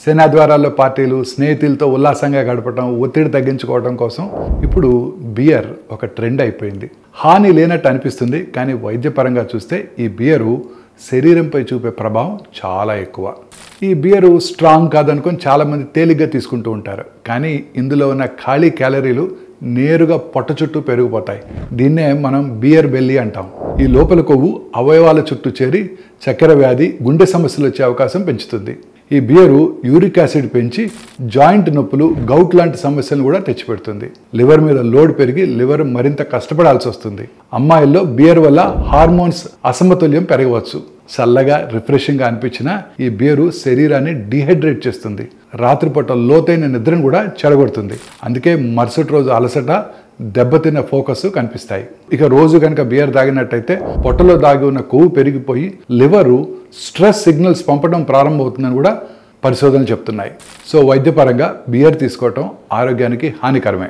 శనాద్వారాల్లో పార్టీలు, స్నేహితులతో ఉల్లాసంగా గడపడం, ఒత్తిడి తగ్గించుకోవడం కోసం ఇప్పుడు బియర్ ఒక ట్రెండ్ అయిపోయింది. హాని లేనట్టు అనిపిస్తుంది, కానీ వైద్యపరంగా చూస్తే ఈ బియరు శరీరంపై చూపే ప్రభావం చాలా ఎక్కువ. ఈ బియరు స్ట్రాంగ్ కాదనుకొని చాలామంది తేలిగ్గా తీసుకుంటూ ఉంటారు, కానీ ఇందులో ఉన్న ఖాళీ క్యాలరీలు నేరుగా పొట్ట చుట్టూ పెరిగిపోతాయి. దీన్నే మనం బియర్ బెల్లీ అంటాం. ఈ లోపల కొవ్వు అవయవాల చుట్టూ చేరి చక్కెర వ్యాధి, గుండె సమస్యలు వచ్చే అవకాశం పెంచుతుంది. ఈ బియరు యూరిక్ యాసిడ్ పెంచి జాయింట్ నొప్పులు, గౌట్ లాంటి సమస్యలను కూడా తెచ్చిపెడుతుంది. లివర్ మీద లోడ్ పెరిగి లివర్ మరింత కష్టపడాల్సి వస్తుంది. అమ్మాయిల్లో బియర్ వల్ల హార్మోన్స్ అసమతుల్యం పెరగవచ్చు. చల్లగా, రిఫ్రెషింగ్గా అనిపించిన ఈ బియరు శరీరాన్ని డీహైడ్రేట్ చేస్తుంది. రాత్రిపూట లోతైన నిద్రను కూడా చెడగొడుతుంది. అందుకే మరుసటి రోజు అలసట, దెబ్బతిన్న ఫోకస్ కనిపిస్తాయి. ఇక రోజు కనుక బియర్ తాగినట్టయితే పొట్టలో దాగి ఉన్న కొవ్వు పెరిగిపోయి లివరు స్ట్రెస్ సిగ్నల్స్ పంపడం ప్రారంభమవుతుందని కూడా పరిశోధనలు చెప్తున్నాయి. సో వైద్యపరంగా బియర్ తీసుకోవటం ఆరోగ్యానికి హానికరమే.